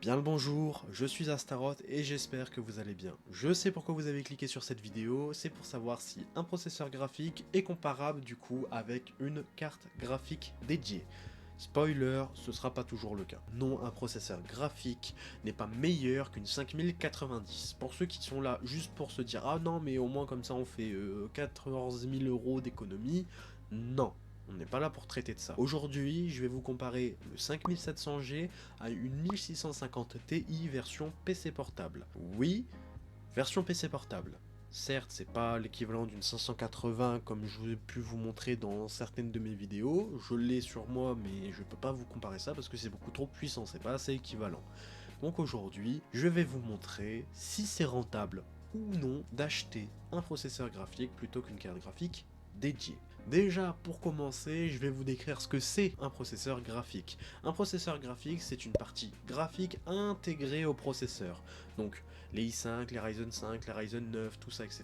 Bien le bonjour, je suis Astaroth et j'espère que vous allez bien. Je sais pourquoi vous avez cliqué sur cette vidéo, c'est pour savoir si un processeur graphique est comparable du coup avec une carte graphique dédiée. Spoiler, ce sera pas toujours le cas. Non, un processeur graphique n'est pas meilleur qu'une 5090. Pour ceux qui sont là juste pour se dire « Ah non, mais au moins comme ça on fait 14 000 € d'économie », non. On n'est pas là pour traiter de ça. Aujourd'hui, je vais vous comparer le 5700G à une 1650 Ti version PC portable. Oui, version PC portable. Certes, c'est pas l'équivalent d'une 580 comme je ai pu vous montrer dans certaines de mes vidéos, je l'ai sur moi mais je peux pas vous comparer ça parce que c'est beaucoup trop puissant, c'est pas assez équivalent. Donc aujourd'hui, je vais vous montrer si c'est rentable ou non d'acheter un processeur graphique plutôt qu'une carte graphique dédiée. Déjà, pour commencer, je vais vous décrire ce que c'est un processeur graphique. Un processeur graphique, c'est une partie graphique intégrée au processeur. Donc, les i5, les Ryzen 5, les Ryzen 9, tout ça, etc.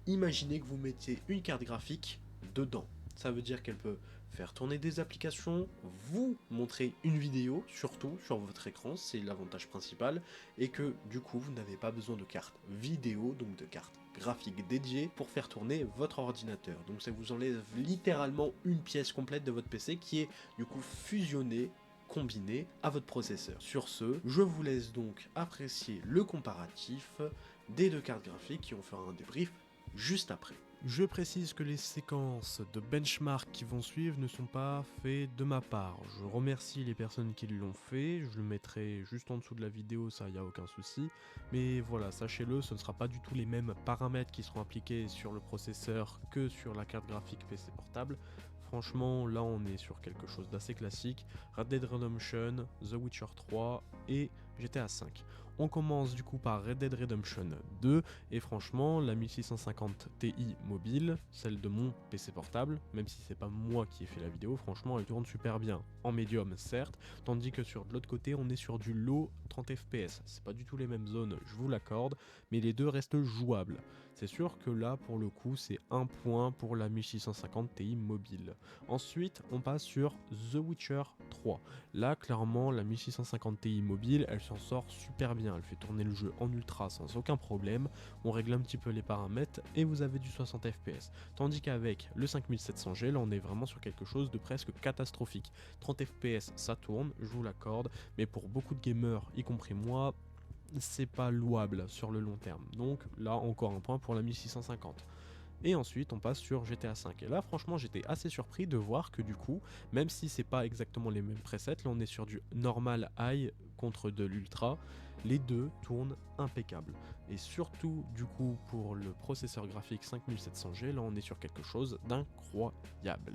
Imaginez que vous mettez une carte graphique dedans. Ça veut dire qu'elle peut faire tourner des applications, vous montrer une vidéo, surtout sur votre écran, c'est l'avantage principal, et que du coup vous n'avez pas besoin de carte vidéo, donc de carte graphique dédiée pour faire tourner votre ordinateur. Donc ça vous enlève littéralement une pièce complète de votre PC qui est du coup fusionnée, combinée à votre processeur. Sur ce, je vous laisse donc apprécier le comparatif des deux cartes graphiques qui on fera un débrief juste après. Je précise que les séquences de benchmark qui vont suivre ne sont pas faites de ma part. Je remercie les personnes qui l'ont fait, je le mettrai juste en dessous de la vidéo, ça y a aucun souci. Mais voilà, sachez-le, ce ne sera pas du tout les mêmes paramètres qui seront appliqués sur le processeur que sur la carte graphique PC portable. Franchement, là on est sur quelque chose d'assez classique. Red Dead Redemption, The Witcher 3 et GTA 5. On commence du coup par Red Dead Redemption 2 et franchement la 1650 Ti mobile, celle de mon PC portable, même si c'est pas moi qui ai fait la vidéo, franchement elle tourne super bien, en médium certes, tandis que sur de l'autre côté on est sur du low 30 fps, c'est pas du tout les mêmes zones, je vous l'accorde, mais les deux restent jouables. C'est sûr que là pour le coup c'est un point pour la 1650 Ti mobile. Ensuite on passe sur The Witcher 3. Là clairement la 1650 Ti mobile elle s'en sort super bien, elle fait tourner le jeu en ultra sans aucun problème, on règle un petit peu les paramètres et vous avez du 60 fps. Tandis qu'avec le 5700G là on est vraiment sur quelque chose de presque catastrophique. 30 fps ça tourne, je vous l'accorde, mais pour beaucoup de gamers, y compris moi, c'est pas louable sur le long terme. Donc là encore un point pour la 1650. Et ensuite on passe sur GTA 5 et là franchement j'étais assez surpris de voir que du coup, même si c'est pas exactement les mêmes presets, là on est sur du normal high contre de l'ultra, les deux tournent impeccable. Et surtout du coup pour le processeur graphique 5700G, là on est sur quelque chose d'incroyable.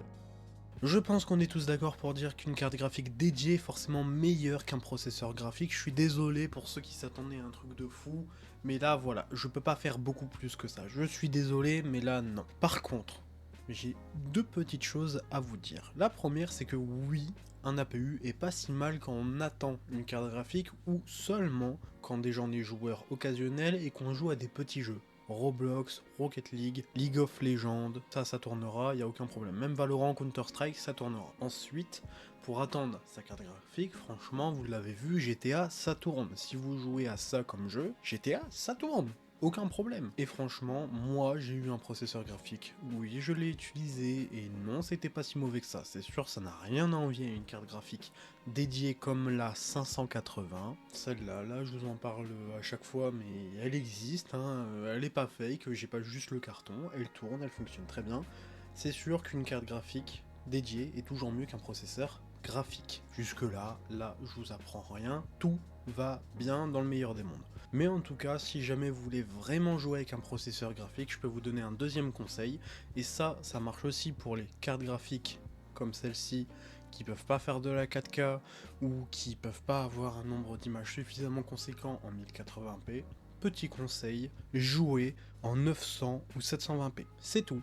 Je pense qu'on est tous d'accord pour dire qu'une carte graphique dédiée est forcément meilleure qu'un processeur graphique. Je suis désolé pour ceux qui s'attendaient à un truc de fou, mais là voilà, je peux pas faire beaucoup plus que ça. Je suis désolé, mais là non. Par contre, j'ai deux petites choses à vous dire. La première, c'est que oui, un APU est pas si mal quand on attend une carte graphique ou seulement quand des gens des joueurs occasionnels et qu'on joue à des petits jeux. Roblox, Rocket League, League of Legends, ça tournera, y a aucun problème. Même Valorant, Counter-Strike, ça tournera. Ensuite, pour attendre sa carte graphique, franchement, vous l'avez vu, GTA, ça tourne. Si vous jouez à ça comme jeu, GTA, ça tourne. Aucun problème. Et franchement, moi j'ai eu un processeur graphique. Oui, je l'ai utilisé et non, c'était pas si mauvais que ça. C'est sûr, ça n'a rien à envier à une carte graphique dédiée comme la 580. Celle-là, là, je vous en parle à chaque fois, mais elle existe, hein. Elle est pas fake, j'ai pas juste le carton. Elle tourne, elle fonctionne très bien. C'est sûr qu'une carte graphique dédiée est toujours mieux qu'un processeur graphique. Jusque là, je vous apprends rien, tout va bien dans le meilleur des mondes. Mais en tout cas, si jamais vous voulez vraiment jouer avec un processeur graphique, je peux vous donner un deuxième conseil, et ça marche aussi pour les cartes graphiques comme celle-ci, qui peuvent pas faire de la 4K, ou qui peuvent pas avoir un nombre d'images suffisamment conséquent en 1080p. Petit conseil, jouez en 900 ou 720p, c'est tout.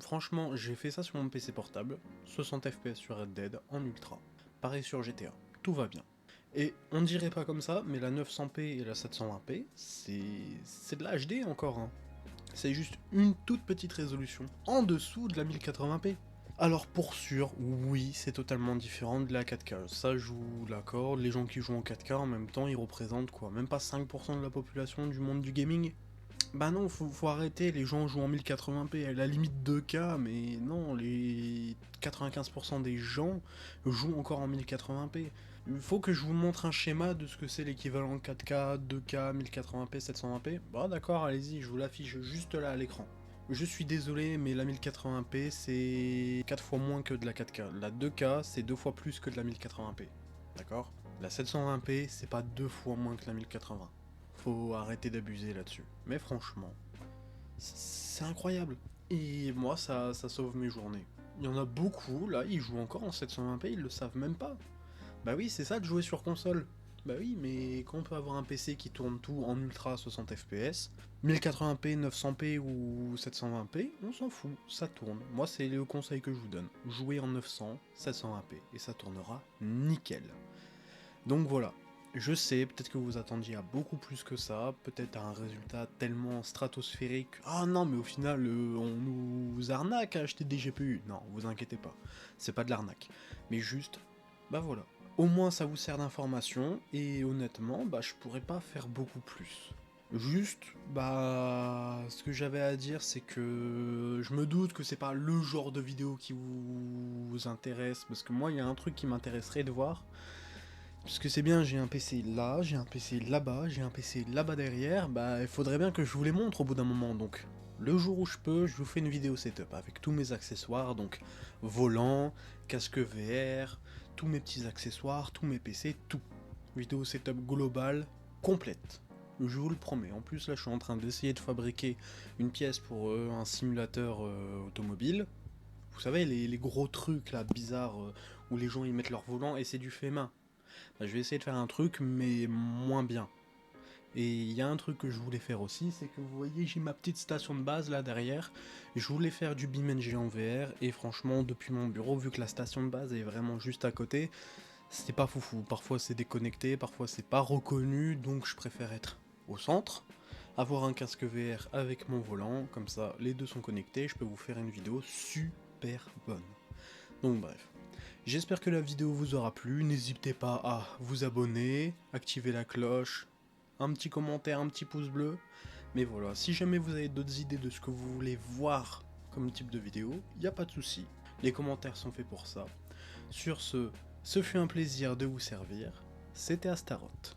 Franchement, j'ai fait ça sur mon PC portable, 60 fps sur Red Dead en ultra. Pareil sur GTA, tout va bien. Et on dirait pas comme ça, mais la 900p et la 720p, c'est de la HD encore, hein. C'est juste une toute petite résolution, en dessous de la 1080p. Alors pour sûr, oui, c'est totalement différent de la 4K. Ça, je vous l'accorde, les gens qui jouent en 4K en même temps, ils représentent quoi? Même pas 5% de la population du monde du gaming? Bah non, faut arrêter, les gens jouent en 1080p, à la limite 2K, mais non, les 95% des gens jouent encore en 1080p. Il faut que je vous montre un schéma de ce que c'est l'équivalent 4K, 2K, 1080p, 720p. Bah d'accord, allez-y, je vous l'affiche juste là à l'écran. Je suis désolé, mais la 1080p c'est 4 fois moins que de la 4K. La 2K c'est 2 fois plus que de la 1080p. D'accord? La 720p c'est pas 2 fois moins que la 1080. Faut arrêter d'abuser là-dessus. Mais franchement, c'est incroyable. Et moi, ça sauve mes journées. Il y en a beaucoup, là, ils jouent encore en 720p, ils le savent même pas. Bah oui, c'est ça de jouer sur console. Bah oui, mais quand on peut avoir un PC qui tourne tout en ultra 60 fps, 1080p, 900p ou 720p, on s'en fout, ça tourne. Moi, c'est le conseil que je vous donne. Jouez en 900, 720p, et ça tournera nickel. Donc voilà, je sais, peut-être que vous attendiez à beaucoup plus que ça, peut-être à un résultat tellement stratosphérique. Ah non, mais au final, on nous arnaque à acheter des GPU. Non, vous inquiétez pas, c'est pas de l'arnaque. Mais juste, bah voilà. Au moins ça vous sert d'information, et honnêtement, bah je pourrais pas faire beaucoup plus. Juste, bah, ce que j'avais à dire, c'est que je me doute que c'est pas le genre de vidéo qui vous intéresse, parce que moi, il y a un truc qui m'intéresserait de voir, parce que c'est bien, j'ai un PC là, j'ai un PC là-bas, j'ai un PC là-bas derrière, bah il faudrait bien que je vous les montre au bout d'un moment, donc le jour où je peux, je vous fais une vidéo setup avec tous mes accessoires, donc volant, casque VR, tous mes petits accessoires, tous mes PC, tout. Vidéo setup globale, complète. Je vous le promets. En plus là je suis en train d'essayer de fabriquer une pièce pour un simulateur automobile. Vous savez les gros trucs là bizarres où les gens ils mettent leur volant et c'est du fait main. Bah, je vais essayer de faire un truc, mais moins bien. Et il y a un truc que je voulais faire aussi, c'est que vous voyez, j'ai ma petite station de base là derrière. Je voulais faire du BeamNG en VR, et franchement, depuis mon bureau, vu que la station de base est vraiment juste à côté, c'était pas foufou. Parfois c'est déconnecté, parfois c'est pas reconnu, donc je préfère être au centre, avoir un casque VR avec mon volant, comme ça les deux sont connectés, je peux vous faire une vidéo super bonne. Donc bref. J'espère que la vidéo vous aura plu, n'hésitez pas à vous abonner, activer la cloche, un petit commentaire, un petit pouce bleu. Mais voilà, si jamais vous avez d'autres idées de ce que vous voulez voir comme type de vidéo, il n'y a pas de souci. Les commentaires sont faits pour ça. Sur ce fut un plaisir de vous servir. C'était Astaroth.